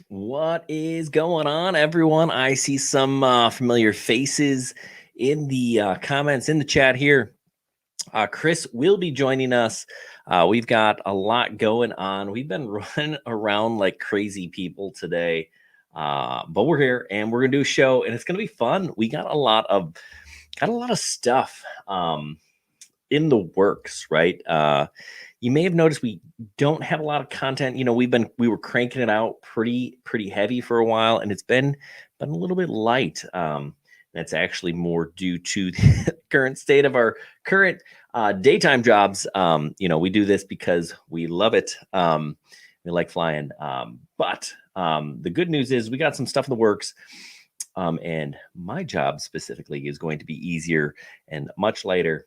What is going on, everyone? I see some familiar faces in the comments in the chat here. Chris will be joining us. We've got a lot going on. We've been running around like crazy people today, but we're here and we're gonna do a show, and it's gonna be fun. We got a lot of stuff in the works, right? You may have noticed we don't have a lot of content. You know, we were cranking it out pretty heavy for a while, and it's been a little bit light. That's actually more due to the current state of our current daytime jobs. You know, we do this because we love it. We like flying. But the good news is we got some stuff in the works. And my job specifically is going to be easier and much lighter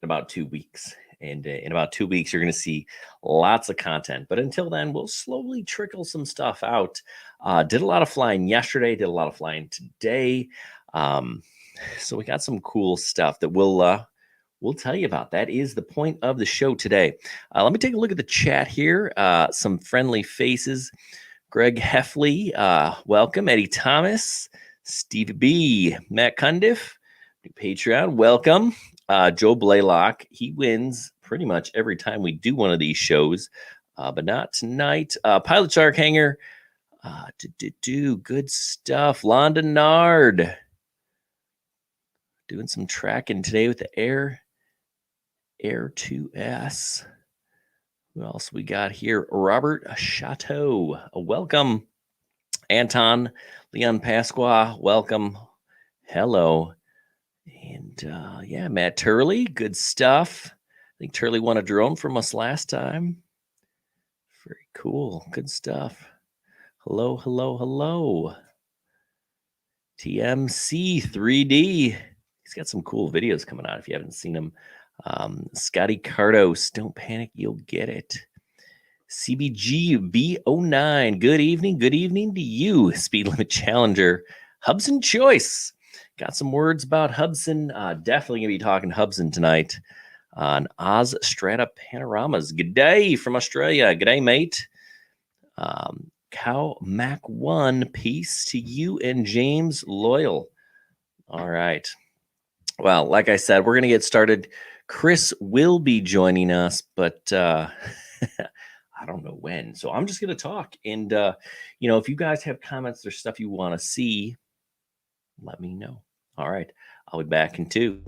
in about 2 weeks. And in about 2 weeks, you're going to see lots of content. But until then, we'll slowly trickle some stuff out. Did a lot of flying yesterday, did a lot of flying today. So we got some cool stuff that we'll tell you about. That is the point of the show today. Let me take a look at the chat here. Some friendly faces. Greg Heffley, welcome. Eddie Thomas, Steve B, Matt Cundiff, new Patreon, welcome. Joe Blaylock, he wins pretty much every time we do one of these shows, but not tonight. Pilot Shark Hanger, good stuff. Londa Nard, doing some tracking today with the Air 2S. Who else we got here? Robert Chateau, welcome. Anton Leon Pasqua, welcome. Hello. And yeah, Matt Turley, good stuff. I think Turley won a drone from us last time. Very cool. Good stuff. Hello. TMC 3D. He's got some cool videos coming out if you haven't seen them. Scotty Cardos, don't panic, you'll get it. CBG B09, good evening to you. Speed Limit Challenger, Hubsan Choice. Got some words about Hubsan. Definitely gonna be talking Hubsan tonight on Oz Strata Panoramas. Good day from Australia. Good day, mate. Cow Mac 1, peace to you and James Loyal. All right. Well, like I said, we're gonna get started. Chris will be joining us, but I don't know when. So I'm just going to talk. And, you know, if you guys have comments or stuff you want to see, let me know. All right. I'll be back in 2.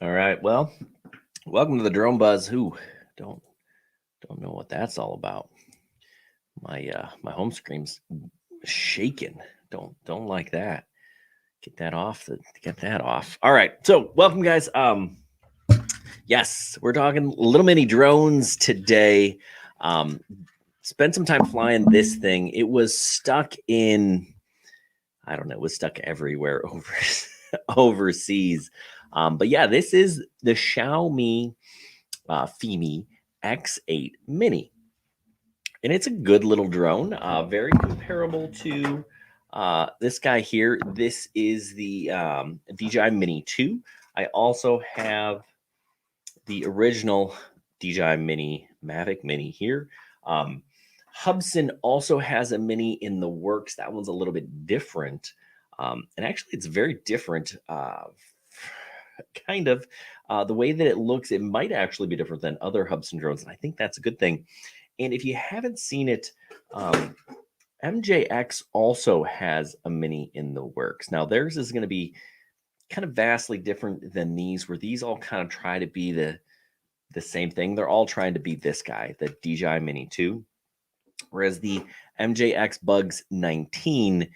All right. Well, welcome to the Drone Buzz. Who don't know what that's all about. My home screen's shaking. Don't like that. Get that off. Get that off. All right. So welcome, guys. Yes, we're talking little mini drones today. Spent some time flying this thing. It was stuck in, I don't know, it was stuck everywhere overseas. But yeah, this is the Xiaomi Fimi X8 Mini. And it's a good little drone, very comparable to this guy here. This is the DJI Mini 2. I also have the original DJI Mini Mavic Mini here. Hubsan also has a Mini in the works. That one's a little bit different. And actually, it's very different, kind of. The way that it looks, it might actually be different than other Hubsan drones. And I think that's a good thing. And if you haven't seen it, MJX also has a Mini in the works. Now, theirs is going to be kind of vastly different than these, where these all kind of try to be the same thing. They're all trying to be this guy, the DJI Mini 2, whereas the MJX Bugs 19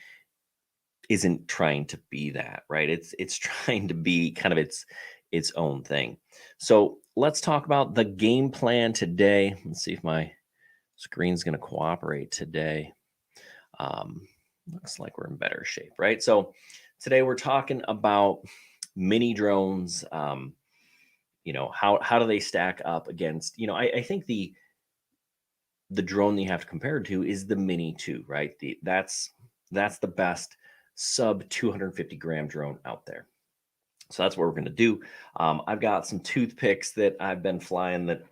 isn't trying to be that, right? It's trying to be kind of its own thing. So let's talk about the game plan today. Let's see if my screen's going to cooperate today. Looks like we're in better shape, right? So today we're talking about mini drones. You know, how do they stack up against, you know, I think the drone that you have to compare it to is the Mini 2, right? That's the best sub 250 gram drone out there. So that's what we're going to do. I've got some toothpicks that I've been flying that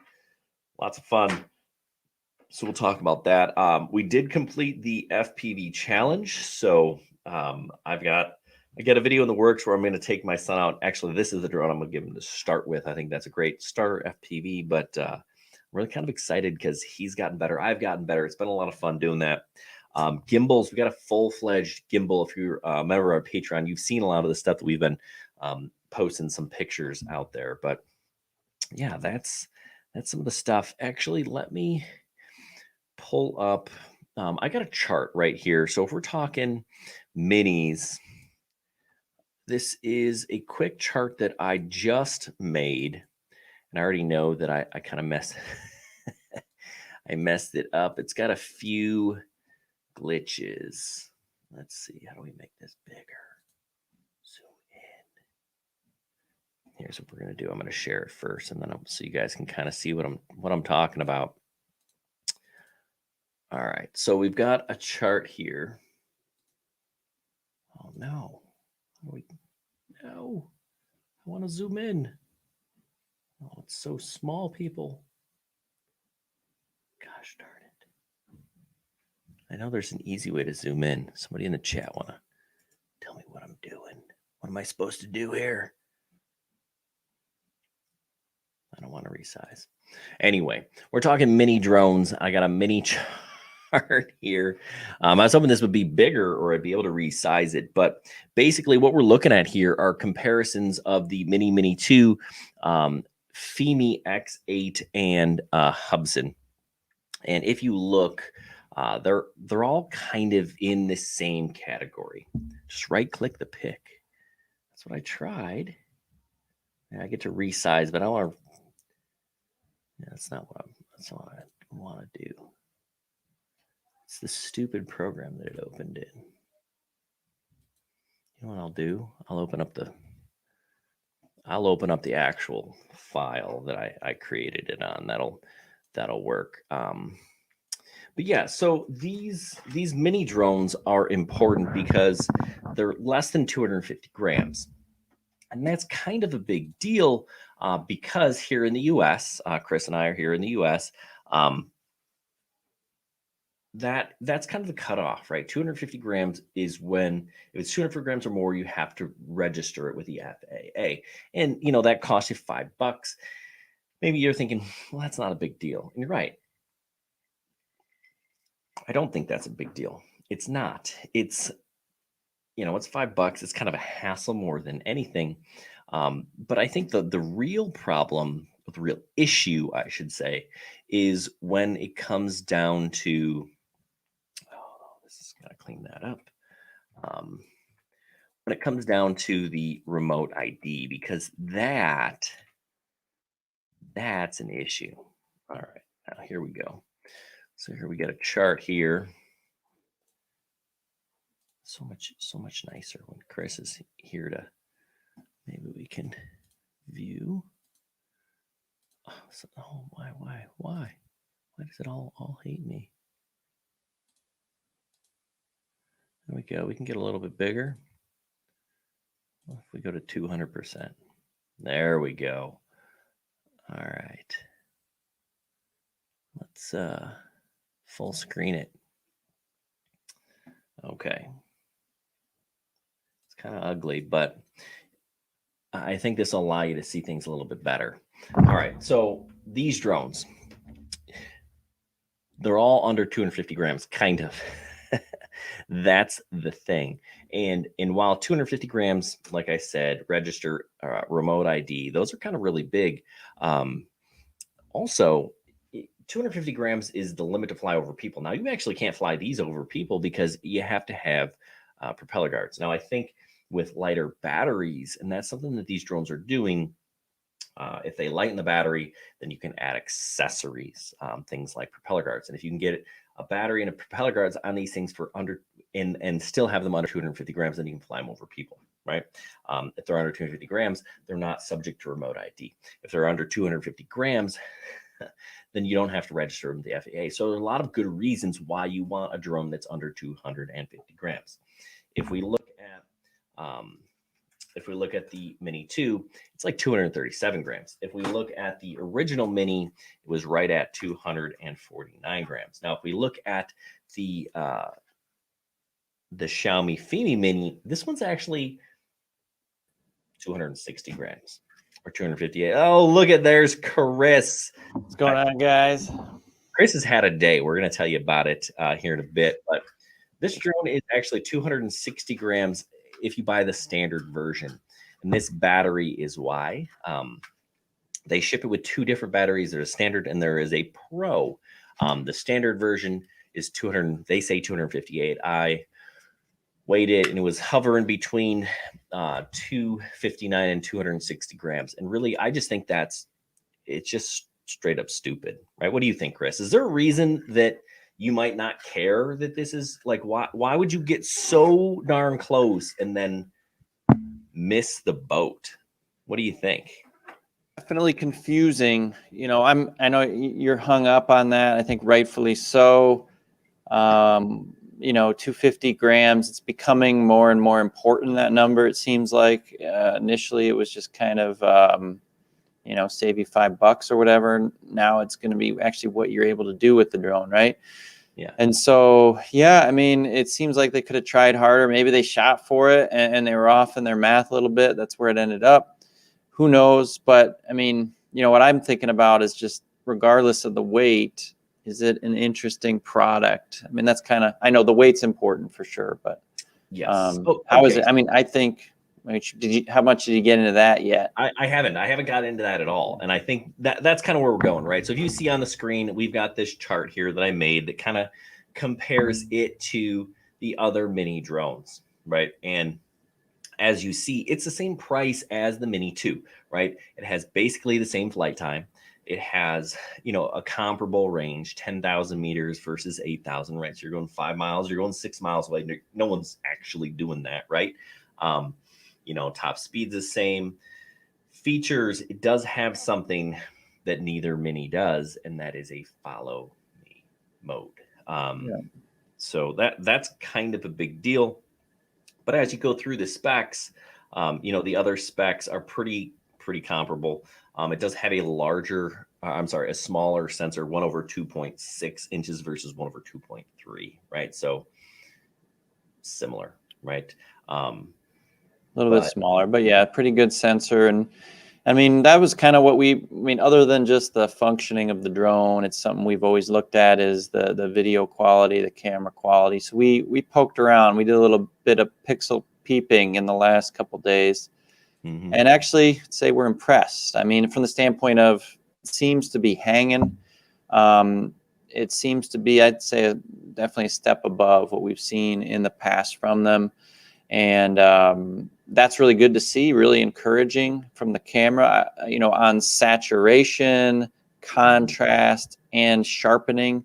lots of fun. So we'll talk about that. We did complete the FPV challenge. So I got a video in the works where I'm going to take my son out. Actually, this is the drone I'm going to give him to start with. I think that's a great starter FPV, but I'm really kind of excited because he's gotten better. I've gotten better. It's been a lot of fun doing that. Gimbals, we got a full-fledged gimbal. If you're a member of our Patreon, you've seen a lot of the stuff that we've been posting some pictures out there. But yeah, that's some of the stuff. Actually, let me pull up. I got a chart right here. So if we're talking minis, this is a quick chart that I just made. And I already know that I kind of messed I messed it up. It's got a few glitches. Let's see. How do we make this bigger? Zoom in. Here's what we're going to do. I'm going to share it first, and then so you guys can kind of see what I'm talking about. All right, so we've got a chart here. Oh no, no, I want to zoom in. Oh, it's so small, people. Gosh darn it. I know there's an easy way to zoom in. Somebody in the chat want to tell me what I'm doing. What am I supposed to do here? I don't want to resize. Anyway, we're talking mini drones. I got a mini chart here. I was hoping this would be bigger or I'd be able to resize it. But basically what we're looking at here are comparisons of the Mini 2, Fimi X8, and Hubsan. And if you look, they're all kind of in the same category. Just right click the pic. That's what I tried. And I get to resize, but I want to. Yeah, that's not what I want to do. It's the stupid program that it opened in. You know what I'll do? I'll open up the actual file that I created it on. That'll work. But yeah, so these mini drones are important because they're less than 250 grams. And that's kind of a big deal because here in the U.S., Chris and I are here in the U.S., that's kind of the cutoff, right? 250 grams is when, if it's 200 grams or more, you have to register it with the FAA. And, you know, that costs you $5. Maybe you're thinking, well, that's not a big deal. And you're right. I don't think that's a big deal. It's not. It's, you know, it's $5. It's kind of a hassle more than anything. But I think the real problem, the real issue, I should say, is when it comes down to clean that up. When it comes down to the remote ID, because that's an issue. All right, now here we go. So here we got a chart here. So much nicer when Chris is here to, maybe we can view. Oh, why does it all hate me? There we go. We can get a little bit bigger. Well, if we go to 200%, there we go. All right. Let's full screen it. Okay. It's kind of ugly, but I think this will allow you to see things a little bit better. All right. So these drones, they're all under 250 grams, kind of. That's the thing. And while 250 grams, like I said, register remote ID, those are kind of really big. Also, 250 grams is the limit to fly over people. Now, you actually can't fly these over people because you have to have propeller guards. Now, I think with lighter batteries, and that's something that these drones are doing, if they lighten the battery, then you can add accessories, things like propeller guards. And if you can get a battery and a propeller guards on these things for under, and still have them under 250 grams, then you can fly them over people, right? If they're under 250 grams, they're not subject to remote ID. If they're under 250 grams, then you don't have to register them with the FAA. So there are a lot of good reasons why you want a drone that's under 250 grams. If we look at the Mini 2, it's like 237 grams. If we look at the original Mini, it was right at 249 grams. Now, if we look at the Xiaomi Fimi Mini, this one's actually 260 grams or 258. Oh, look at, there's Chris. What's going on, guys? Chris has had a day. We're going to tell you about it here in a bit, but this drone is actually 260 grams if you buy the standard version. And this battery is why. They ship it with two different batteries. There's a standard and there is a pro. The standard version is 200, they say 258. I weighed it and it was hovering between 259 and 260 grams. And really, I just think it's just straight up stupid, right? What do you think, Chris? Is there a reason that you might not care that this is like, why would you get so darn close and then miss the boat? What do you think? Definitely confusing. You know, I know you're hung up on that. I think rightfully so. You know, 250 grams, it's becoming more and more important, that number, it seems like. Initially, it was just kind of, you know, save you $5 or whatever. Now it's going to be actually what you're able to do with the drone, right? Yeah. And so, yeah, I mean, it seems like they could have tried harder. Maybe they shot for it and they were off in their math a little bit. That's where it ended up. Who knows? But I mean, you know, what I'm thinking about is just regardless of the weight, is it an interesting product? I mean, that's kind of, I know the weight's important for sure, but yes. How is it? I mean, I think, how much did you get into that yet? I haven't got into that at all. And I think that's kind of where we're going, right? So if you see on the screen, we've got this chart here that I made that kind of compares it to the other mini drones, right? And as you see, it's the same price as the Mini 2, right? It has basically the same flight time. It has, you know, a comparable range, 10,000 meters versus 8,000, right? So you're going 5 miles, you're going 6 miles away. No one's actually doing that, right? You know, top speed's the same. Features, it does have something that neither Mini does, and that is a follow me mode. So that's kind of a big deal. But as you go through the specs, you know, the other specs are pretty comparable. It does have a a smaller sensor, 1/2.6 inches versus 1/2.3, right? So similar, right? A little bit smaller, but yeah, pretty good sensor. And I mean, that was kind of what other than just the functioning of the drone, it's something we've always looked at is the video quality, the camera quality. So we poked around, we did a little bit of pixel peeping in the last couple days, and actually say we're impressed. I mean, from the standpoint of, it seems to be hanging. It seems to be, I'd say, definitely a step above what we've seen in the past from them. And that's really good to see, really encouraging from the camera, you know, on saturation, contrast, and sharpening.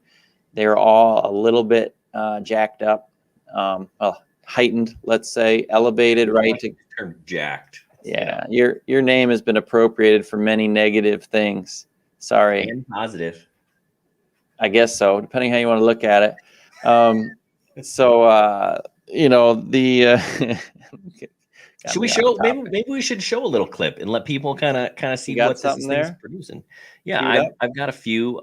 They're all a little bit jacked up, well, heightened, let's say, elevated, right? Term jacked. Yeah, your name has been appropriated for many negative things. Sorry. And positive. I guess so, depending how you want to look at it. So you know, the should we show maybe we should show a little clip and let people kind of see what this thing's producing. Yeah, I've got a few.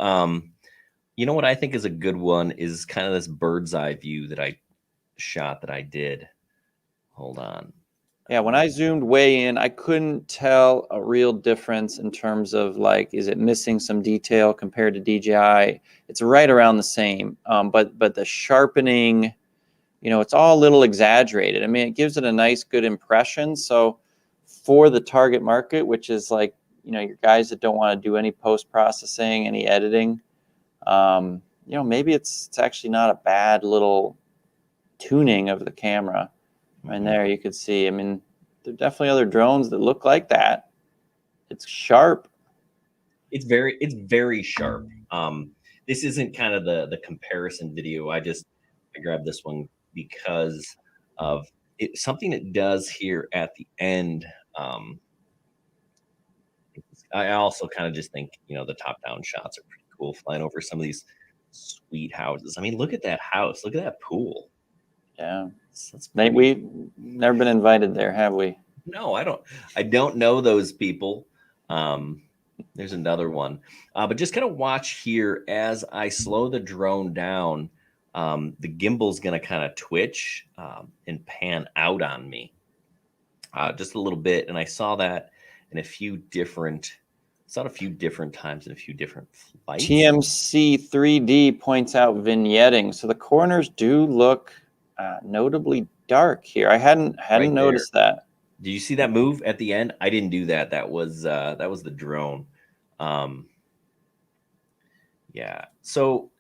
You know what I think is a good one is kind of this bird's eye view that I shot that I did. Hold on. Yeah, when I zoomed way in, I couldn't tell a real difference in terms of like, is it missing some detail compared to DJI? It's right around the same, but the sharpening, you know, it's all a little exaggerated. I mean, it gives it a nice, good impression. So for the target market, which is like, you know, your guys that don't want to do any post-processing, any editing, you know, maybe it's actually not a bad little tuning of the camera. And there you can see, I mean, there are definitely other drones that look like that. It's sharp. It's very sharp. This isn't kind of the comparison video. I grabbed this one because of something it does here at the end. I also kind of just think, you know, the top-down shots are pretty cool, flying over some of these sweet houses. I mean, look at that house. Look at that pool. Yeah. We've never been invited there, have we? No, I don't know those people. There's another one. But just kind of watch here as I slow the drone down. The gimbal's going to kind of twitch and pan out on me just a little bit. And I saw that in a few different times in a few different flights. TMC 3D points out vignetting. So the corners do look notably dark here. I hadn't noticed that. Did you see that move at the end? I didn't do that. That was the drone. Yeah. So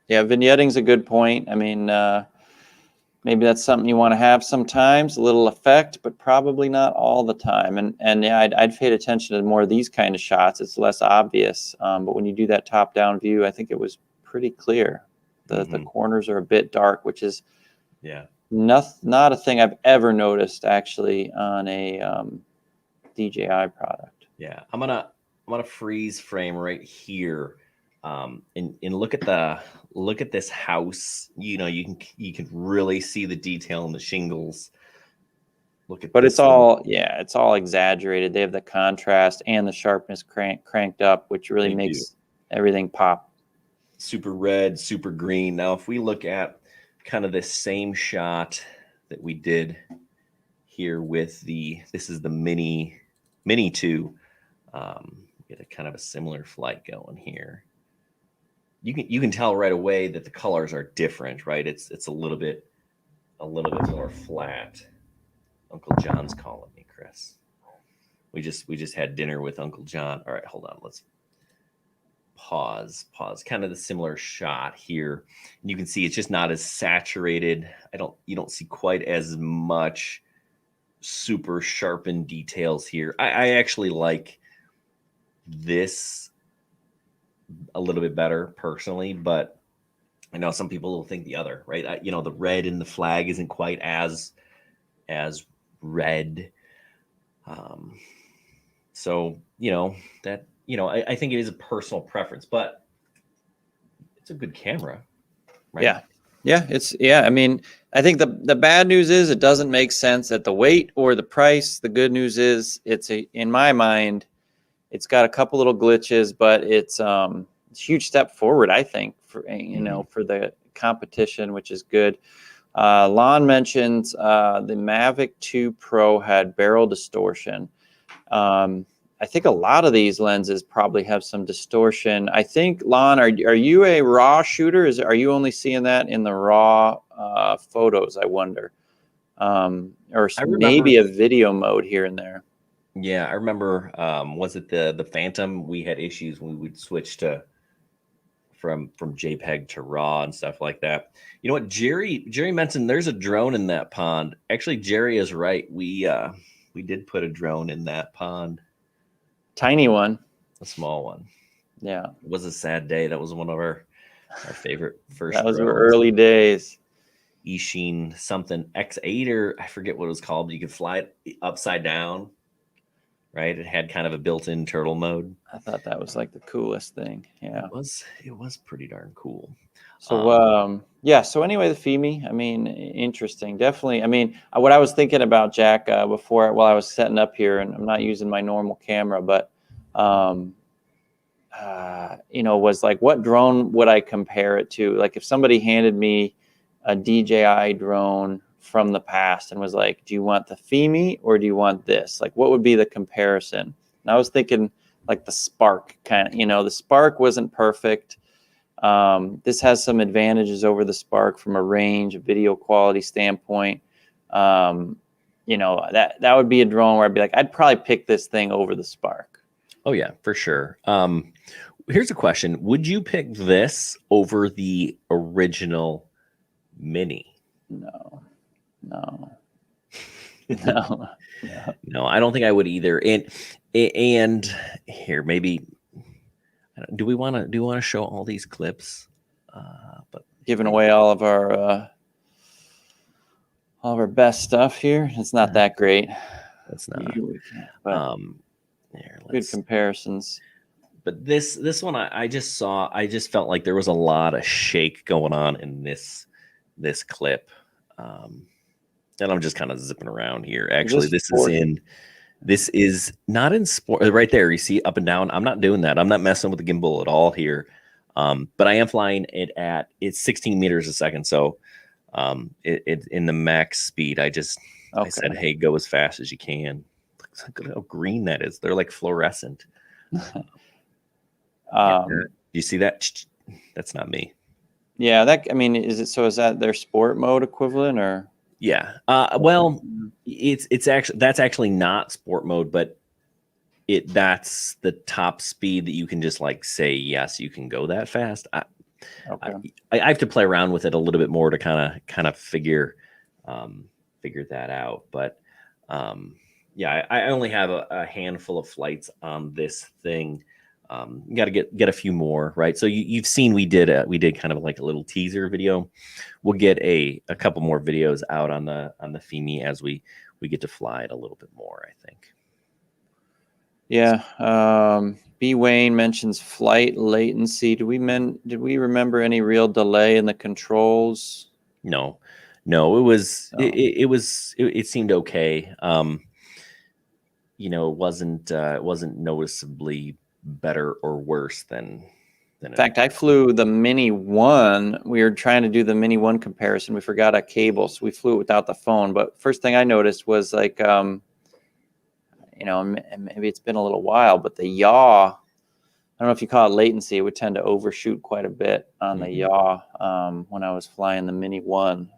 yeah, vignetting's a good point. I mean, maybe that's something you want to have sometimes, a little effect, but probably not all the time. And yeah, I'd paid attention to more of these kind of shots. It's less obvious. But when you do that top-down view, I think it was pretty clear. The corners are a bit dark, which is not a thing I've ever noticed actually on a DJI product. Yeah, I'm gonna freeze frame right here, and look at this house. You know, you can really see the detail in the shingles. But it's all exaggerated. They have the contrast and the sharpness cranked up, which really makes everything pop. Super red, super green. Now, if we look at kind of the same shot that we did here with this is the Mini 2. Get a kind of a similar flight going here. You can tell right away that the colors are different, right? It's a little bit more flat. Uncle John's calling me, Chris. We just had dinner with Uncle John. All right, hold on. Let's pause. Kind of the similar shot here. And you can see it's just not as saturated. You don't see quite as much super sharpened details here. I actually like this a little bit better personally, but I know some people will think the other, right? You know, the red in the flag isn't quite as red. So, you know, that, you know, I think it is a personal preference, but it's a good camera, right? Yeah. I mean, I think the bad news is it doesn't make sense at the weight or the price. The good news is in my mind, it's got a couple little glitches, but it's a huge step forward, I think, for for the competition, which is good. Lon mentions the Mavic 2 Pro had barrel distortion. I think a lot of these lenses probably have some distortion. I think, Lon, are you a RAW shooter? Are you only seeing that in the RAW photos, I wonder? Or maybe a video mode here and there. Yeah, I remember, was it the Phantom? We had issues when we would switch to from JPEG to RAW and stuff like that. You know what, Jerry mentioned there's a drone in that pond. Actually, Jerry is right. We did put a drone in that pond. Tiny one. A small one. Yeah. It was a sad day. That was one of our favorite first That was drones. our early days. Ishin something X8, or I forget what it was called, but you could fly it upside down, right? It had kind of a built-in turtle mode. I thought that was like the coolest thing. Yeah. It was pretty darn cool. So yeah, so anyway, the Fimi, I mean, interesting. Definitely. I mean, what I was thinking about, Jack, before while I was setting up here, and I'm not using my normal camera, but you know, was like, what drone would I compare it to? Like if somebody handed me a DJI drone from the past and was like, do you want the Fimi or do you want this? Like, what would be the comparison? And I was thinking like the Spark kind of, you know, the Spark wasn't perfect. This has some advantages over the Spark from a range, a video quality standpoint. You know, that would be a drone where I'd be like, I'd probably pick this thing over the Spark. Oh yeah, for sure. Here's a question. Would you pick this over the original Mini? No. No, I don't think I would either. And here, maybe, do we want to show all these clips? But giving away all of our best stuff here. It's not that great. It's not. But good comparisons. But this one, I just felt like there was a lot of shake going on in this clip. And I'm just kind of zipping around here. Actually, this is not in sport. Right there, you see up and down. I'm not doing that. I'm not messing with the gimbal at all here. But I am flying it it's 16 meters a second. So it in the max speed. I said, hey, go as fast as you can. Look at how green that is. They're like fluorescent. You see that? That's not me. Yeah, I mean, is that their sport mode equivalent or? Yeah. Well, that's actually not sport mode, but that's the top speed that you can just like say, yes, you can go that fast. I have to play around with it a little bit more to kind of figure that out. But yeah, I only have a handful of flights on this thing. You got to get a few more, right? So you've seen we did kind of like a little teaser video. We'll get a couple more videos out on the Fimi as we get to fly it a little bit more, I think. Yeah. B Wayne mentions flight latency. Did we remember any real delay in the controls? No. It seemed okay. You know, it wasn't noticeably better or worse than in fact, I flew the Mini 1. We were trying to do the Mini 1 comparison. We forgot a cable, so we flew it without the phone. But first thing I noticed was like, you know, maybe it's been a little while, but the yaw, I don't know if you call it latency, it would tend to overshoot quite a bit on the yaw when I was flying the Mini 1.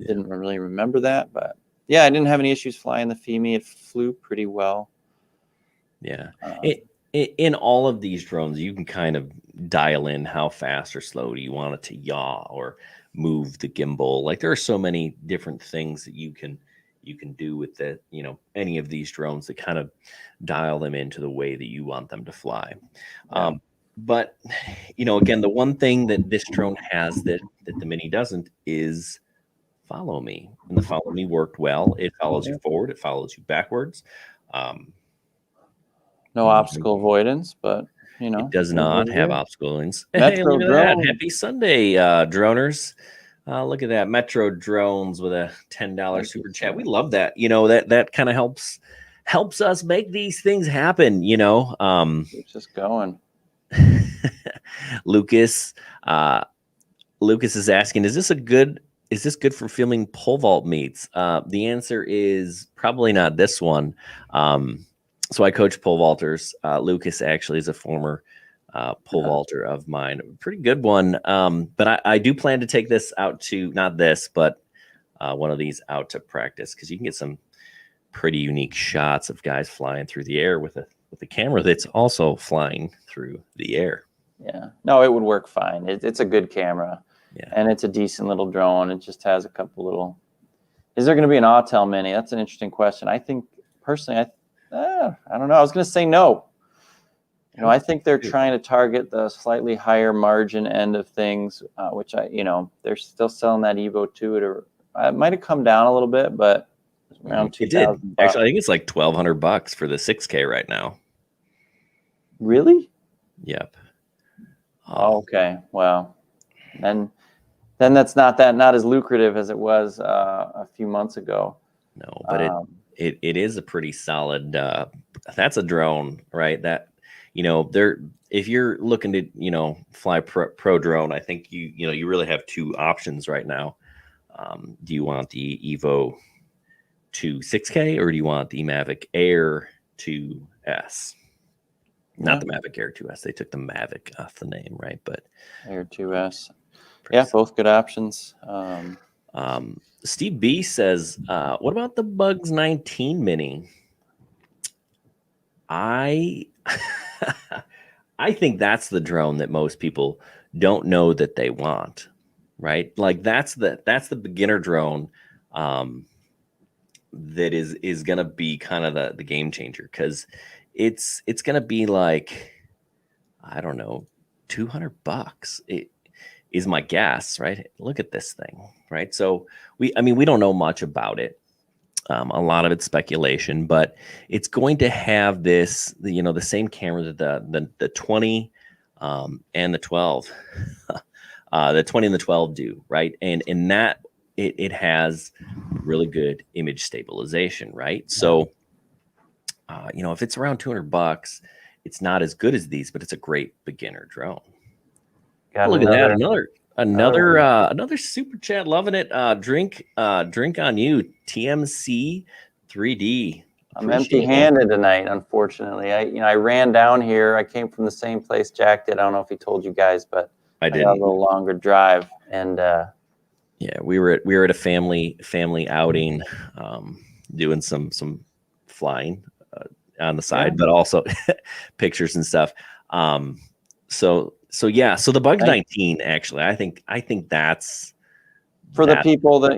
Didn't really remember that, but yeah, I didn't have any issues flying the Fimi. It flew pretty well. Yeah. In all of these drones, you can kind of dial in how fast or slow do you want it to yaw or move the gimbal. Like there are so many different things that you can do with the, you know, any of these drones that kind of dial them into the way that you want them to fly. Yeah. But, you know, again, the one thing that this drone has that the Mini doesn't is follow me. And the follow me worked well. It follows you forward. It follows you backwards. No obstacle avoidance, but you know, it does not have obstacle avoidance. Metro hey, look at drone. that. Happy Sunday, droners. Look at that. Metro Drones with a $10 super chat. We love that. You know, that kind of helps us make these things happen, you know. It's just going. Lucas is asking, is this good for filming pole vault meets? The answer is probably not this one. So I coach pole vaulters. Lucas actually is a former pole vaulter of mine. Pretty good one. But I do plan to take this out to, not this, but one of these out to practice, because you can get some pretty unique shots of guys flying through the air with a camera that's also flying through the air. Yeah. No, it would work fine. It's a good camera. Yeah. And it's a decent little drone. It just has a couple little. Is there going to be an Autel Mini? That's an interesting question. I think personally, I don't know. I was going to say no. You know, I think they're trying to target the slightly higher margin end of things, which they're still selling that Evo 2 it might have come down a little bit, but around It did. $2,000. Actually, I think it's like $1,200 for the 6K right now. Really? Yep. Okay. Well, then that's not as lucrative as it was a few months ago. No, but it is a pretty solid. That's a drone, right? That if you're looking to fly pro drone, I think you really have two options right now. Do you want the Evo 2 6K or do you want the Mavic Air 2S? Not the Mavic Air 2S. They took the Mavic off the name, right? But Air 2S. Yeah, both good options. Steve B says, what about the Bugs 19 Mini? I think that's the drone that most people don't know that they want, right? Like that's the beginner drone that is going to be kind of the game changer, because it's going to be like, I don't know, $200. It is my guess, right? Look at this thing, right? So we don't know much about it. A lot of it's speculation, but it's going to have this, the same camera that the 20 and the 12, the 20 and the 12 do, right? And in that it has really good image stabilization, right? So, if it's around $200, it's not as good as these, but it's a great beginner drone. Look at that! Another super chat, loving it. Drink on you, TMC 3D. I'm empty-handed tonight, unfortunately. I ran down here. I came from the same place Jack did. I don't know if he told you guys, but I got a little longer drive. And yeah, we were at a family outing, doing some flying on the side, but also pictures and stuff. So the Bug 19, actually, I think that's for the people that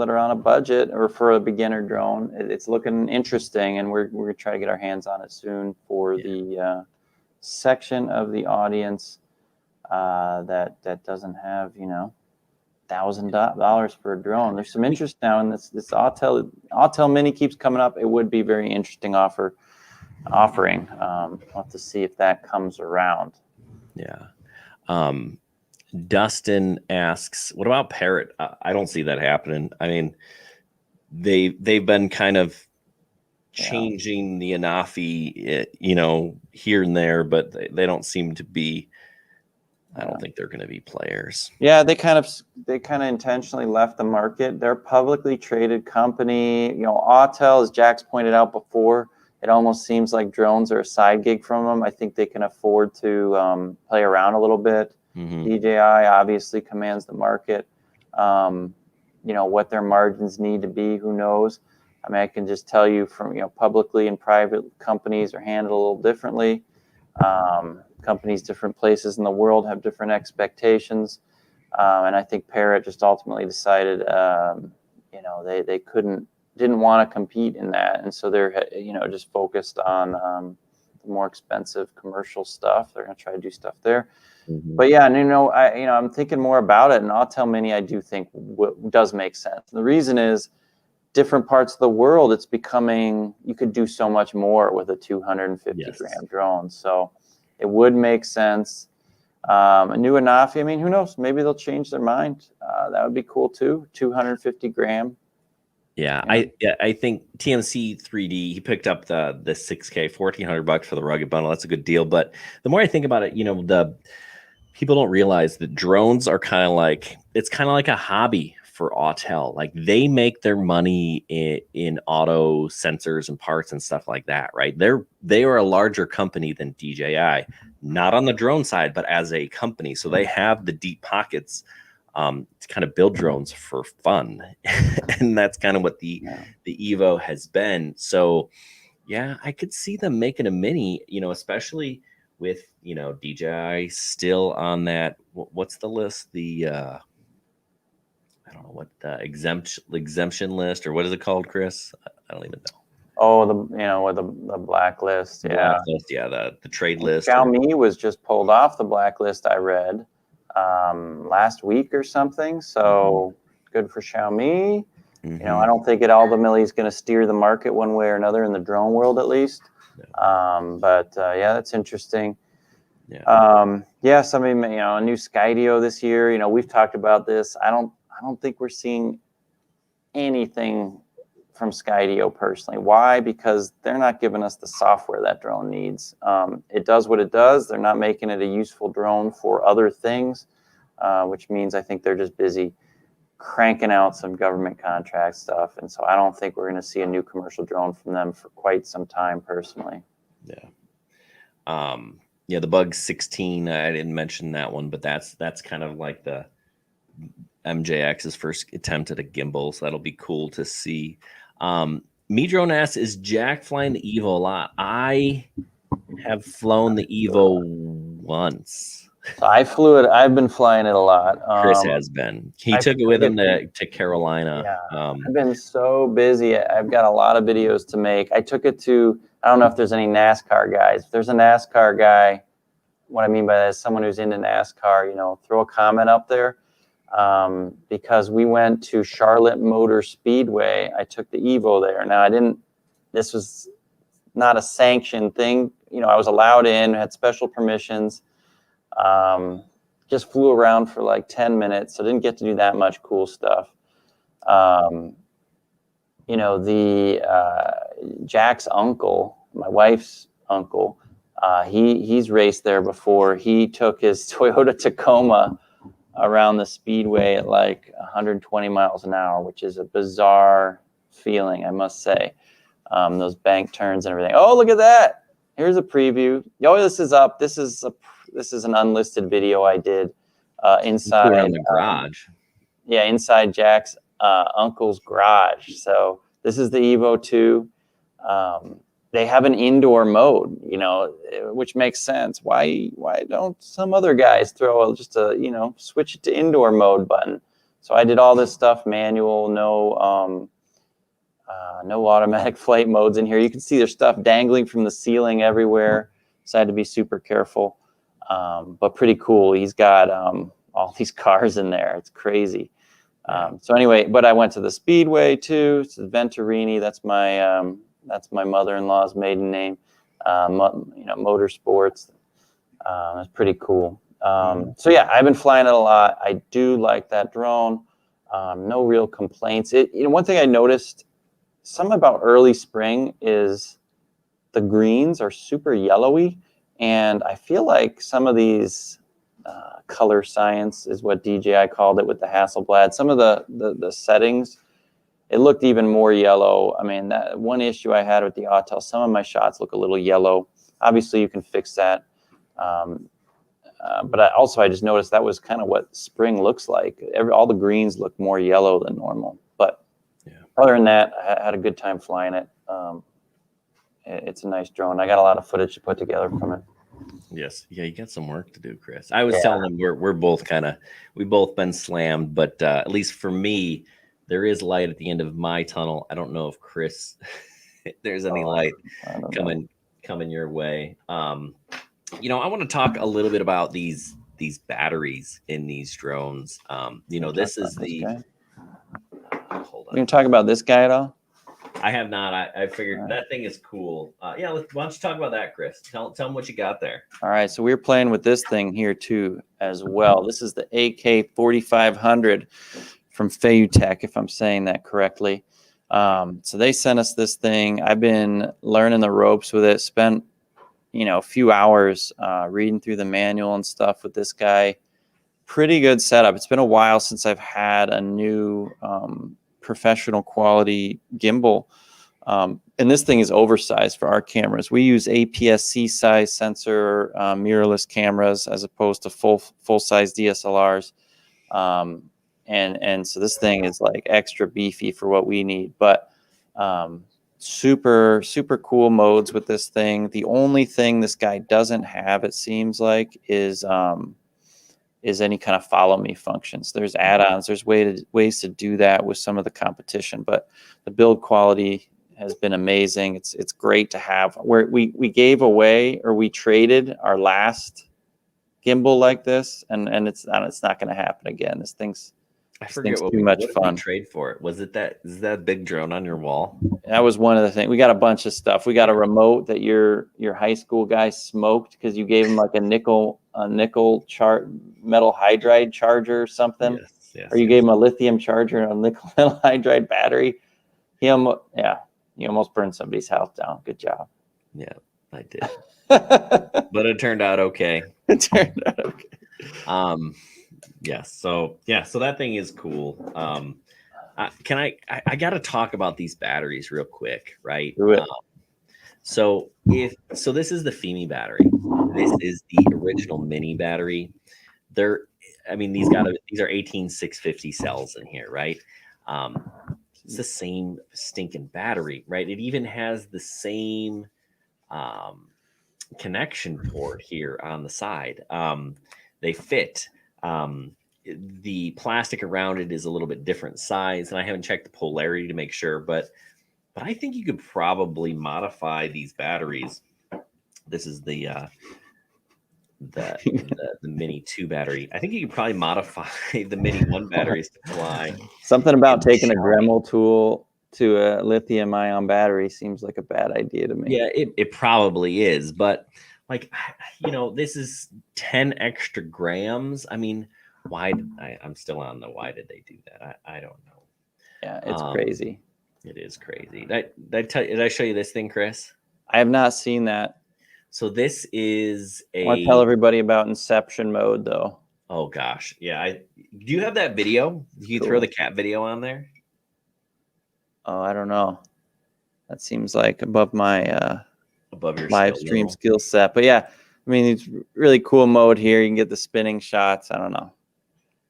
are on a budget or for a beginner drone. It's looking interesting, and we're gonna try to get our hands on it soon for the section of the audience that doesn't have $1,000 for a drone. There's some interest now in this Autel Mini keeps coming up. It would be very interesting offering. We'll have to see if that comes around. Yeah. Dustin asks, what about Parrot? I don't see that happening. I mean, they've been kind of changing the Anafi, here and there, but they don't seem to be. I don't think they're going to be players. Yeah, they kind of intentionally left the market. They're a publicly traded company. Autel, as Jack's pointed out before, it almost seems like drones are a side gig from them. I think they can afford to play around a little bit. Mm-hmm. DJI obviously commands the market. What their margins need to be, who knows? I mean, I can just tell you from publicly and private companies are handled a little differently. Companies, different places in the world have different expectations, and I think Parrot just ultimately decided, they didn't want to compete in that, and so they're just focused on the more expensive commercial stuff. They're going to try to do stuff there. Mm-hmm. But yeah, and I'm thinking more about it, and Autel Mini I do think does make sense. And the reason is, different parts of the world, it's becoming, you could do so much more with a 250 gram drone. So it would make sense. A new Anafi, I mean, who knows? Maybe they'll change their mind. That would be cool too. 250 gram. Yeah. I think TMC 3D, he picked up the 6K, $1,400 for the rugged bundle. That's a good deal. But the more I think about it, the people don't realize that drones are kind of like a hobby for Autel. Like, they make their money in auto sensors and parts and stuff like that, right? They are a larger company than DJI, not on the drone side, but as a company. So they have the deep pockets to kind of build drones for fun. And that's kind of what the Evo has been. So yeah, I could see them making a Mini, especially with, you know, DJI still on that, what's the list? The I don't know what exemption list, or what is it called, Chris? I don't even know. Oh, with the blacklist. Yeah. Blacklist, yeah, the trade list. Xiaomi was just pulled off the blacklist, I read last week or something. So good for Xiaomi. You know, I don't think it ultimately is going to steer the market one way or another in the drone world, at least. But yeah, that's interesting. Yeah, somebody, you know, a new Skydio this year. You know, we've talked about this. I don't think we're seeing anything from Skydio personally. Why? Because they're not giving us the software that drone needs. It does what it does. They're not making it a useful drone for other things, which means I think they're just busy cranking out some government contract stuff. And so I don't think we're going to see a new commercial drone from them for quite some time personally. Yeah. Yeah, the Bug 16, I didn't mention that one, but that's kind of like the MJX's first attempt at a gimbal, so that'll be cool to see. Medrone asks, is Jack flying the Evo a lot? I have flown the Evo once. So I flew it. I've been flying it a lot. Chris has been. He took it with him to Carolina. Yeah, I've been so busy. I've got a lot of videos to make. I took it to, I don't know if there's any NASCAR guys. If there's a NASCAR guy, what I mean by that is someone who's into NASCAR, you know, throw a comment up there. Because we went to Charlotte Motor Speedway. I took the Evo there. Now this was not a sanctioned thing. You know, I was allowed in, had special permissions. Just flew around for like 10 minutes. So didn't get to do that much cool stuff. You know, Jack's uncle, my wife's uncle, he's raced there before. He took his Toyota Tacoma around the speedway at like 120 miles an hour, which is a bizarre feeling, I must say. Those bank turns and everything. Oh, look at that. Here's a preview. Oh, this is up. This is an unlisted video I did inside the garage. Yeah, inside Jack's uncle's garage. So this is the Evo 2. They have an indoor mode, you know, which makes sense. Why don't some other guys throw just a, you know, switch it to indoor mode button? So I did all this stuff manual, no automatic flight modes in here. You can see there's stuff dangling from the ceiling everywhere. So I had to be super careful, but pretty cool. He's got all these cars in there. It's crazy. So anyway, but I went to the Speedway too. It's Venturini. That's my mother-in-law's maiden name. You know, motorsports. It's pretty cool. So yeah, I've been flying it a lot. I do like that drone. No real complaints. You know, one thing I noticed, something about early spring is the greens are super yellowy, and I feel like some of these color science is what DJI called it with the Hasselblad. Some of the settings, it looked even more yellow. I mean, that one issue I had with the Autel, some of my shots look a little yellow. Obviously, you can fix that. But I just noticed that was kind of what spring looks like. All the greens look more yellow than normal. But other than that, I had a good time flying it. It's a nice drone. I got a lot of footage to put together from it. Yes. Yeah, you got some work to do, Chris. I was telling them we're both we've both been slammed, but at least for me, there is light at the end of my tunnel. I don't know if Chris, there's any light coming your way. You know, I want to talk a little bit about these batteries in these drones. You know, this is the. Hold on. You can talk about this guy at all? I have not. I figured that thing is cool. Yeah, why don't you talk about that, Chris? Tell them what you got there. All right, so we're playing with this thing here too as well. This is the AK-4500 from Feiyutech, if I'm saying that correctly. So they sent us this thing. I've been learning the ropes with it. Spent, you know, a few hours reading through the manual and stuff with this guy. Pretty good setup. It's been a while since I've had a new professional quality gimbal. And this thing is oversized for our cameras. We use APS-C size sensor mirrorless cameras as opposed to full size DSLRs. And so this thing is like extra beefy for what we need. But super cool modes with this thing. The only thing this guy doesn't have, it seems like, is any kind of follow me functions. There's add-ons, there's ways to do that with some of the competition, but the build quality has been amazing. It's great to have. Where we gave away, or we traded our last gimbal like this, and it's not going to happen again. This thing's too much fun. We trade for it. Is that big drone on your wall? That was one of the things. We got a bunch of stuff. We got a remote that your high school guy smoked because you gave him like a nickel metal hydride charger or something. Yes, or you gave him a lithium charger and a nickel metal hydride battery. You almost burned somebody's house down. Good job. Yeah, I did. But it turned out okay. So that thing is cool. I got to talk about these batteries real quick, right? Do it. So this is the Fimi battery. This is the original mini battery. These are 18650 cells in here, right? It's the same stinking battery, right? It even has the same connection port here on the side. They fit. The plastic around it is a little bit different size, and I haven't checked the polarity to make sure, but I think you could probably modify these batteries. This is the Mini 2 battery. I think you could probably modify the Mini 1 batteries to fly. Something about taking a Dremel tool to a lithium ion battery seems like a bad idea to me. Yeah, it probably is, but this is 10 extra grams. I mean, I'm still on the why did they do that? I don't know. Yeah, it's crazy. It is crazy. Did I show you this thing, Chris? I have not seen that. So this is I want to tell everybody about Inception Mode, though. Oh gosh, yeah. Do you have that video? You throw the cat video on there? Oh, I don't know. That seems like above my above your live stream skill set. But yeah, I mean, it's really cool mode here. You can get the spinning shots. I don't know.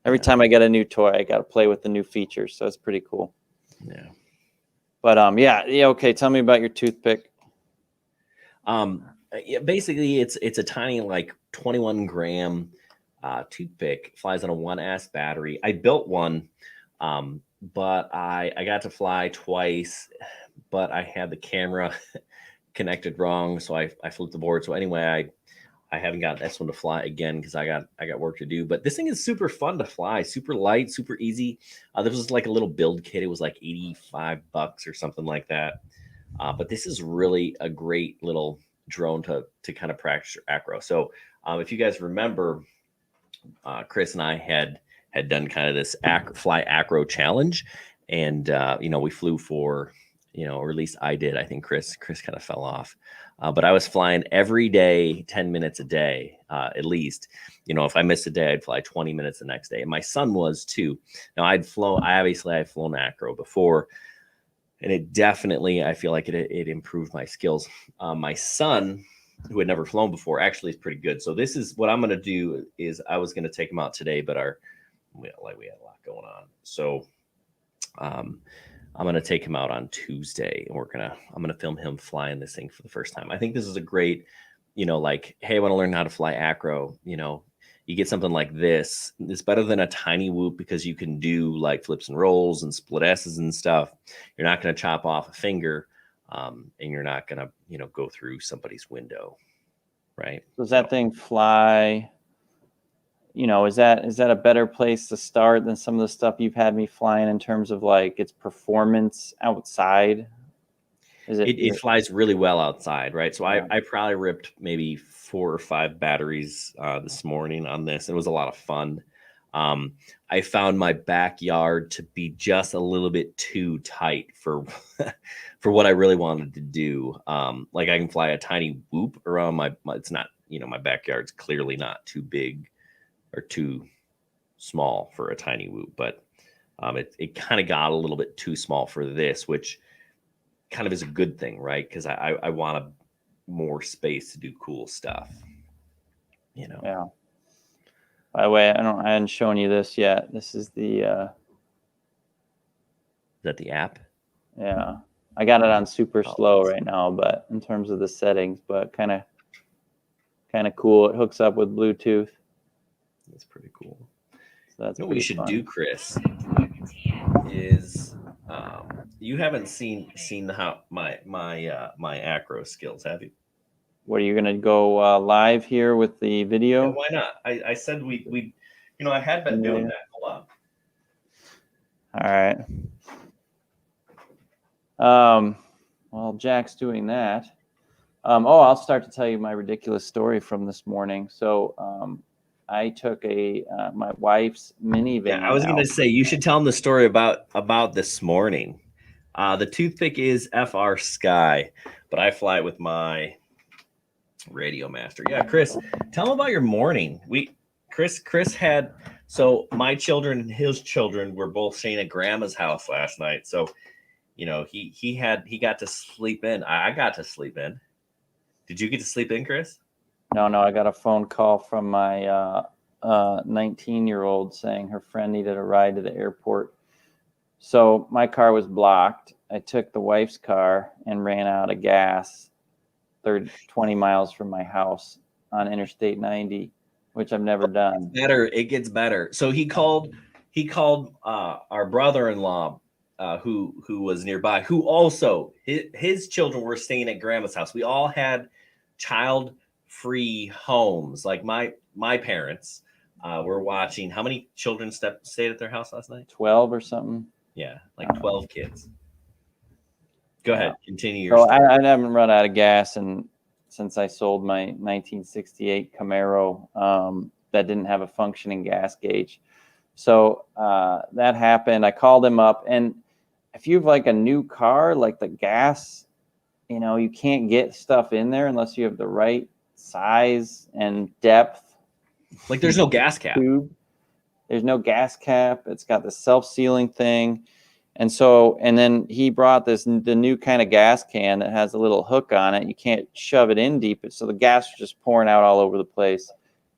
Every time I get a new toy, I got to play with the new features, so it's pretty cool. Yeah. But okay. Tell me about your toothpick. Basically, it's a tiny, like 21 gram toothpick. Flies on a 1S battery. I built one, but I got to fly twice, but I had the camera connected wrong, so I flipped the board. So anyway, I haven't got this one to fly again because I got work to do. But this thing is super fun to fly, super light, super easy. This was like a little build kit. It was like $85 or something like that. But this is really a great little drone to kind of practice your acro. So if you guys remember, Chris and I had done kind of this fly acro challenge, and we flew for, or at least I did. I think Chris kind of fell off. But I was flying every day, 10 minutes a day, at least. If I missed a day, I'd fly 20 minutes the next day. And my son was too. Now I'd flown acro before, and it definitely, I feel like it improved my skills. My son, who had never flown before, actually is pretty good. So this is what I'm going to do is I was going to take him out today, but we had a lot going on. So I'm going to take him out on Tuesday, and I'm going to film him flying this thing for the first time. I think this is a great, like, hey, I want to learn how to fly acro. You get something like this. It's better than a tiny whoop because you can do like flips and rolls and split S's and stuff. You're not going to chop off a finger, and you're not going to, go through somebody's window, right? Does that thing fly? Is that a better place to start than some of the stuff you've had me flying in terms of like its performance outside? It flies really well outside, right? So I probably ripped maybe 4 or 5 batteries this morning on this. It was a lot of fun. I found my backyard to be just a little bit too tight for for what I really wanted to do. Like I can fly a tiny whoop around my it's not, my backyard's clearly not too big or too small for a tiny whoop, but it kind of got a little bit too small for this, which kind of is a good thing, right? Because I want more space to do cool stuff, Yeah. By the way, I hadn't shown you this yet. This is the Is that the app? Yeah. I got it on super slow right now, but in terms of the settings, but kind of cool. It hooks up with Bluetooth. That's pretty cool. So that's what we should do, Chris, is you haven't seen how my acro skills, have you? What, are you gonna go live here with the video? Yeah, why not? I said we I had been doing that. Hold on. All right. Well, Jack's doing that. I'll start to tell you my ridiculous story from this morning. So I took my wife's minivan. Yeah, I was going to say you should tell them the story about this morning. The toothpick is FR Sky, but I fly it with my Radio Master. Yeah, Chris, tell them about your morning. Chris had, so my children and his children were both staying at Grandma's house last night. So, he got to sleep in. I got to sleep in. Did you get to sleep in, Chris? No, I got a phone call from my 19-year-old saying her friend needed a ride to the airport. So my car was blocked. I took the wife's car and ran out of gas 20 miles from my house on Interstate 90, which I've never done. It gets better. So he called our brother-in-law who was nearby, who also his children were staying at Grandma's house. We all had child-free homes. Like my parents were watching. How many children stayed at their house last night? 12 or something. Yeah, like 12 kids. Go ahead, continue your story. I haven't run out of gas since I sold my 1968 Camaro that didn't have a functioning gas gauge. So that happened. I called him up, and if you have like a new car, like the gas, you can't get stuff in there unless you have the right size and depth. Like there's no gas cap. Tube. There's no gas cap. It's got the self-sealing thing. And then he brought the new kind of gas can that has a little hook on it. You can't shove it in deep. So the gas was just pouring out all over the place.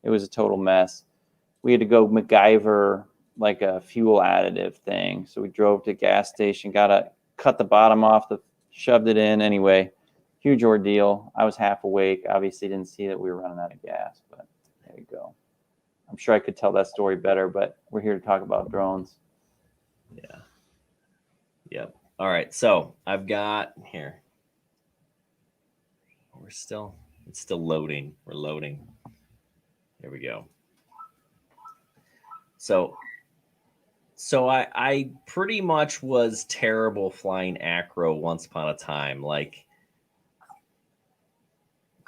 It was a total mess. We had to go MacGyver like a fuel additive thing. So we drove to a gas station, cut the bottom off, shoved it in. Anyway, huge ordeal. I was half awake. Obviously didn't see that we were running out of gas, but there you go. I'm sure I could tell that story better, but we're here to talk about drones. Yeah. Yep. All right. So I've got here. It's still loading. We're loading. Here we go. So I pretty much was terrible flying acro once upon a time. Like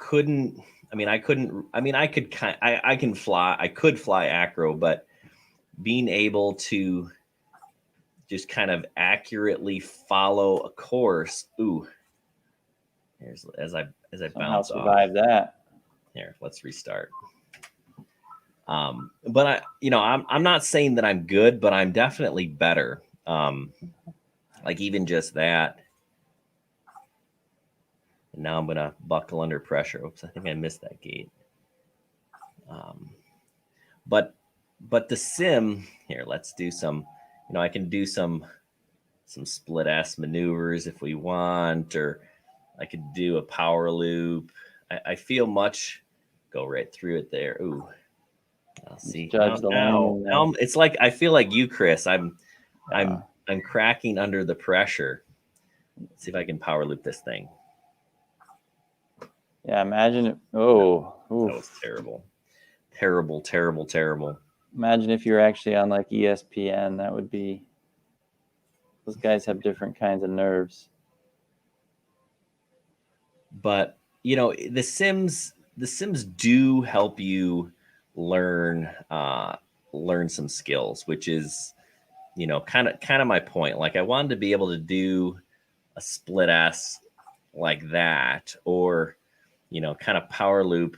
I could fly acro, but being able to just kind of accurately follow a course. Ooh, here's as I bounce off. Survive that. Here, let's restart. But I'm not saying that I'm good, but I'm definitely better. Like even just that. And now I'm gonna buckle under pressure. Oops, I think I missed that gate. But the sim here. Let's do some. I can do some split ass maneuvers if we want, or I could do a power loop. I feel much go right through it there. Ooh, I'll see. Now it's like I feel like you, Chris. I'm cracking under the pressure. Let's see if I can power loop this thing. Yeah, imagine it. Oh, that was terrible. Terrible. Imagine if you're actually on like ESPN. That would be. Those guys have different kinds of nerves. But the sims do help you learn some skills, which is kind of my point. Like I wanted to be able to do a split ass like that, or kind of power loop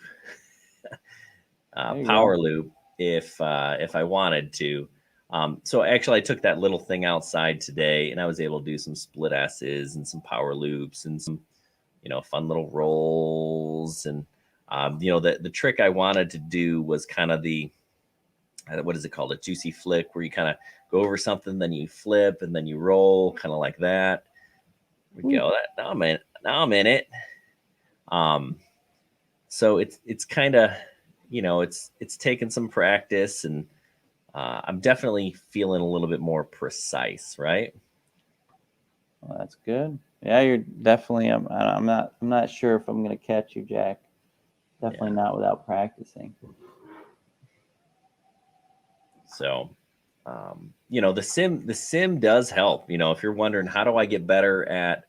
if I wanted to. So actually I took that little thing outside today and I was able to do some split asses and some power loops and some fun little rolls. And the trick I wanted to do was kind of the what is it called, a juicy flick, where you kind of go over something, then you flip and then you roll, kind of like that. we go. Now I'm in it. So it's kind of, it's taken some practice, and I'm definitely feeling a little bit more precise, right? Well, that's good. Yeah, you're definitely. I'm not sure if I'm gonna catch you, Jack. Definitely not without practicing. So, the sim does help. If you're wondering how do I get better at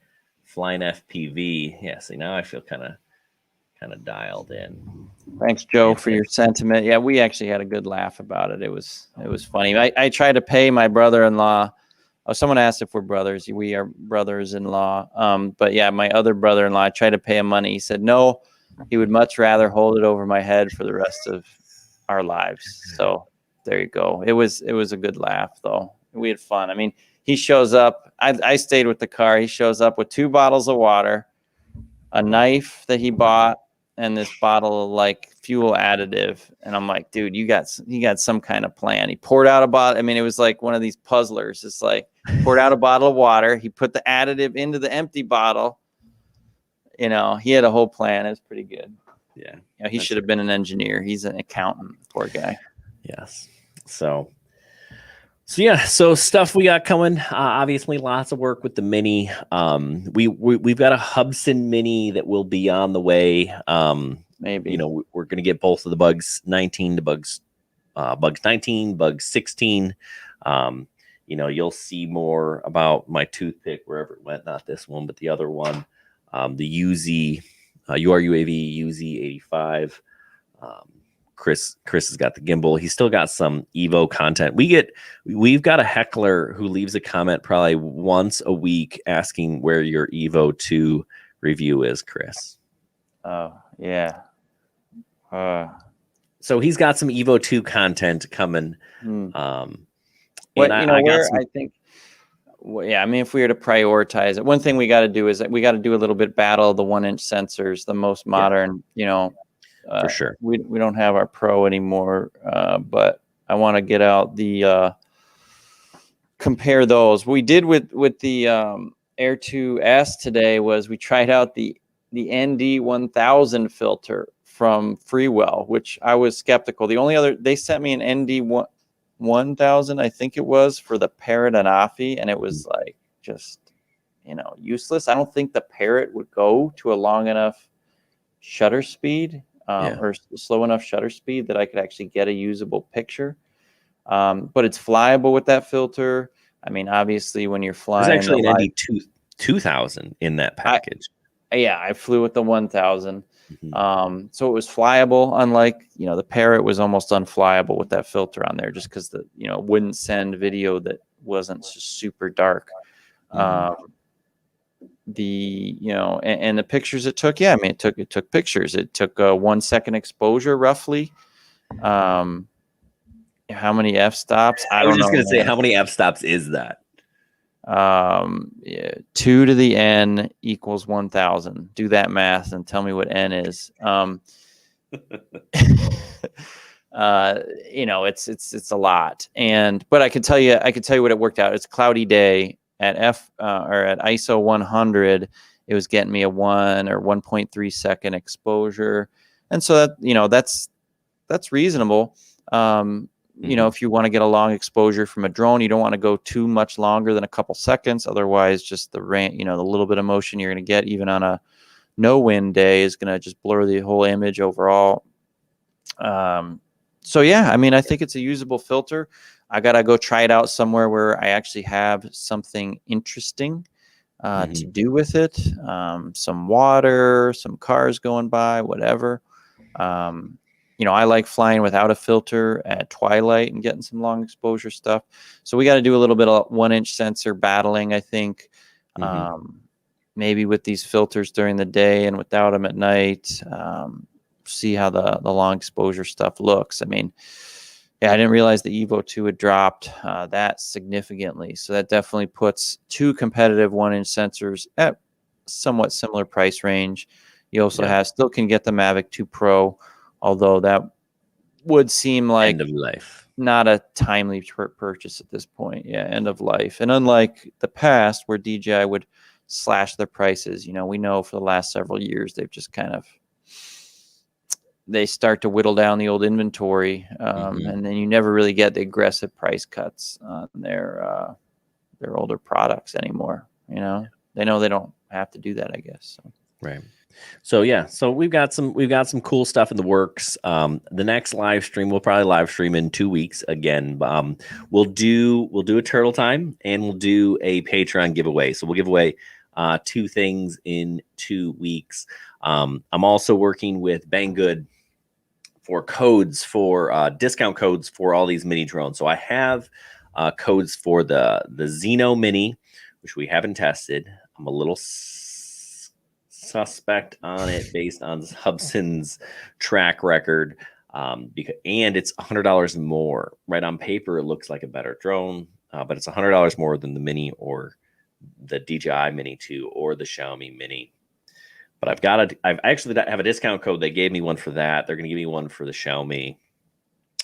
flying FPV, yeah. See, now I feel kind of dialed in. Thanks, Joe, for your sentiment. Yeah, we actually had a good laugh about it. It was funny. I tried to pay my brother-in-law. Oh, someone asked if we're brothers. We are brothers-in-law. But yeah, my other brother-in-law, I tried to pay him money. He said no. He would much rather hold it over my head for the rest of our lives. So there you go. It was a good laugh, though. We had fun. I mean, he shows up. I stayed with the car. He shows up with 2 bottles of water, a knife that he bought, and this bottle of like fuel additive. And I'm like, dude, you got some kind of plan. He poured out a bottle. I mean, it was like one of these puzzlers. It's like poured out a bottle of water. He put the additive into the empty bottle. He had a whole plan. It was pretty good. Yeah. He should have been an engineer. He's an accountant. Poor guy. Yes. So yeah, so stuff we got coming. Obviously, lots of work with the Mini. We've got a Hubsan Mini that will be on the way. Maybe we're going to get both of the bugs 19 to bugs 19, bugs 16. You'll see more about my toothpick wherever it went. Not this one, but the other one, the UZ URUAV UZ85. Chris has got the gimbal. He's still got some Evo content. We've got a heckler who leaves a comment probably once a week asking where your Evo 2 review is, Chris. Oh, yeah. So he's got some Evo 2 content coming. I think, I mean, if we were to prioritize it, one thing we got to do is that we got to do a little bit battle of the 1-inch sensors, the most modern, for sure. We don't have our Pro anymore, but I want to get out the compare those. We did with the Air 2S today was we tried out the ND 1000 filter from Freewell, which I was skeptical. The only other, they sent me an ND 1000, I think it was, for the Parrot and Afi, and it was like just useless. I don't think the Parrot would go to a long enough shutter speed. Or slow enough shutter speed that I could actually get a usable picture. But it's flyable with that filter. I mean, obviously, when you're flying, there's actually an ND 2000 in that package. I flew with the 1000. So it was flyable. Unlike the Parrot was almost unflyable with that filter on there, just because it wouldn't send video that wasn't just super dark. And the pictures it took, I mean, it took pictures. It took 1 second exposure roughly. How many f-stops? I was just going to say, how many f-stops is that? 2 to the n equals 1000. Do that math and tell me what n is. It's a lot. But I could tell you what it worked out. It's a cloudy day. At at ISO 100, it was getting me a 1 or 1.3 second exposure, and so that that's reasonable. If you want to get a long exposure from a drone, you don't want to go too much longer than a couple seconds. Otherwise, just the little bit of motion you're going to get even on a no wind day is going to just blur the whole image overall. So yeah, I mean, I think it's a usable filter. I got to go try it out somewhere where I actually have something interesting to do with it. Some water, some cars going by, whatever. I like flying without a filter at twilight and getting some long exposure stuff. So we got to do a little bit of 1-inch sensor battling, I think. Maybe with these filters during the day and without them at night. See how the long exposure stuff looks. I mean, I didn't realize the Evo 2 had dropped that significantly. So that definitely puts 2 competitive 1-inch sensors at somewhat similar price range. You also still can get the Mavic 2 Pro, although that would seem like end of life, not a timely purchase at this point. Yeah, end of life. And unlike the past where DJI would slash their prices. You know, we know for the last several years they've just kind of they start to whittle down the old inventory, and then you never really get the aggressive price cuts on their older products anymore. You know, they know they don't have to do that, I guess. So. Right. So yeah, so we've got some cool stuff in the works. The next live stream, we'll probably live stream in 2 weeks again. We'll do a turtle time, and we'll do a Patreon giveaway. So we'll give away 2 things in 2 weeks. I'm also working with Banggood for codes for discount codes for all these mini drones. So I have codes for the Zino Mini, which we haven't tested. I'm a little suspect on it based on Hubsan's track record, and it's $100 more. Right on paper, it looks like a better drone, but it's $100 more than the Mini or the DJI Mini 2 or the Xiaomi Mini. But I've actually have a discount code. They gave me one for that. They're going to give me one for the Xiaomi.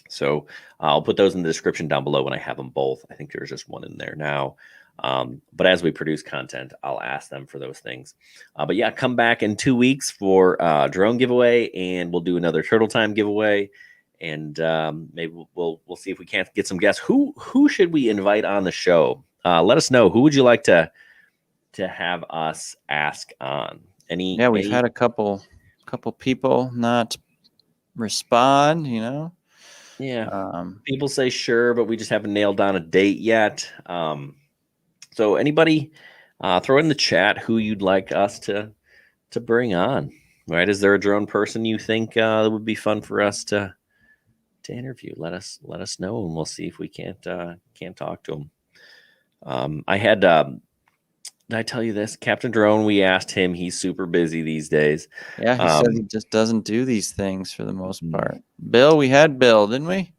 So I'll put those in the description down below when I have them both. I think there's just one in there now. But as we produce content, I'll ask them for those things. But yeah, come back in 2 weeks for drone giveaway, and we'll do another turtle time giveaway. And maybe we'll see if we can't get some guests. Who should we invite on the show? Let us know. Who would you like to have us ask on? We've had a couple people not respond, you know. Yeah. People say sure, but we just haven't nailed down a date yet. So anybody throw in the chat who you'd like us to bring on, right? Is there a drone person you think that would be fun for us to interview? Let us know, and we'll see if we can't talk to them. I had did I tell you this? Captain Drone, we asked him. He's super busy these days. Yeah, he said he just doesn't do these things for the most part. Bill, we had Bill, didn't we?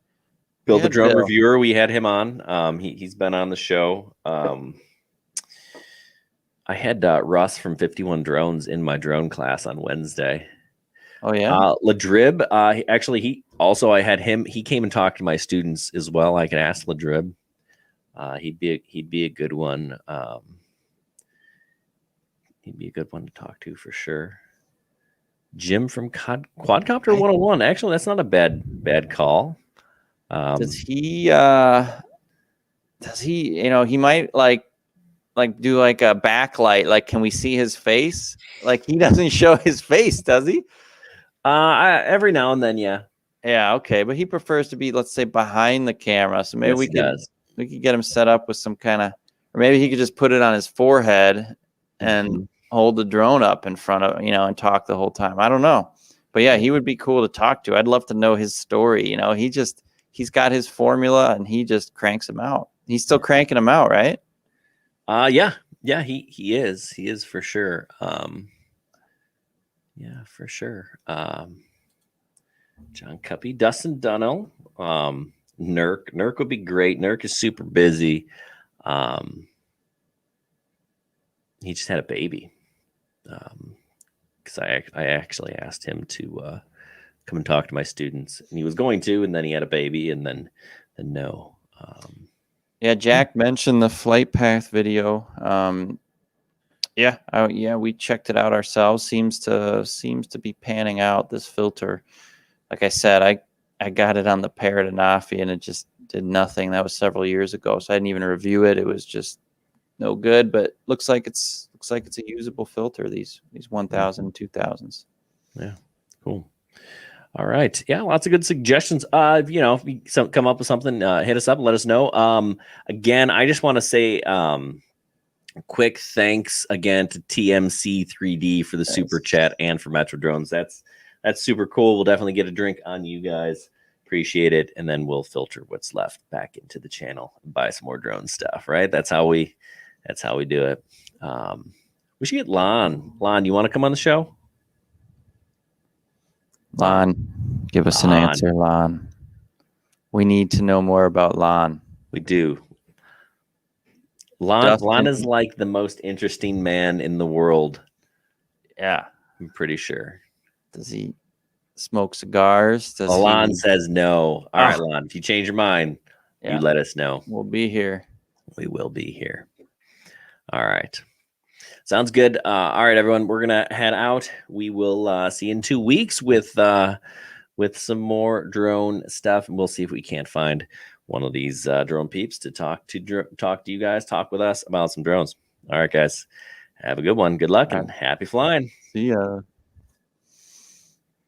Bill, the drone reviewer, we had him on. He's been on the show. I had Russ from 51 Drones in my drone class on Wednesday. Oh, yeah? Ladrib, I had him. He came and talked to my students as well. I could ask Ladrib. He'd be a good one. He'd be a good one to talk to for sure. Jim from Quadcopter 101. Actually, that's not a bad call. Does he, you know, he might like do like a backlight. Like, can we see his face? Like, he doesn't show his face, does he? Every now and then, yeah. Yeah, okay. But he prefers to be, let's say, behind the camera. So maybe we could get him set up with some kind of, or maybe he could just put it on his forehead and hold the drone up in front of, you know, and talk the whole time. I don't know. But yeah, he would be cool to talk to. I'd love to know his story. You know, he's got his formula and he just cranks them out. He's still cranking them out, right? Yeah, he is for sure. Yeah, for sure. John Cuppy, Dustin Dunnell, Nurk would be great. Nurk is super busy. He just had a baby. Because I actually asked him to come and talk to my students, and he was going to, and then he had a baby, and then no. Yeah, Jack mentioned the flight path video. Yeah, we checked it out ourselves. Seems to be panning out, this filter. Like I said, I got it on the Parrot Anafi, and it just did nothing. That was several years ago, so I didn't even review it. It was just no good, but looks like it's a usable filter, these 1000, 2000s. Yeah, cool. All right. Yeah, lots of good suggestions. If you come up with something, hit us up, let us know. Again, I just want to say quick thanks again to TMC 3D for the super chat and for Metro Drones. That's super cool. We'll definitely get a drink on you guys. Appreciate it. And then we'll filter what's left back into the channel and buy some more drone stuff, right? That's how we do it. We should get Lon. Lon, you want to come on the show? Lon, give us an answer, Lon. We need to know more about Lon. We do. Lon is like the most interesting man in the world. Yeah, I'm pretty sure. Does he smoke cigars? Lon says no. All right, Lon, if you change your mind, you let us know. We'll be here. We will be here. All right. Sounds good. All right, everyone, we're gonna head out. We will see you in 2 weeks with some more drone stuff, and we'll see if we can't find one of these drone peeps to talk to you guys, talk with us about some drones. All right, guys, have a good one. Good luck and happy flying. See ya.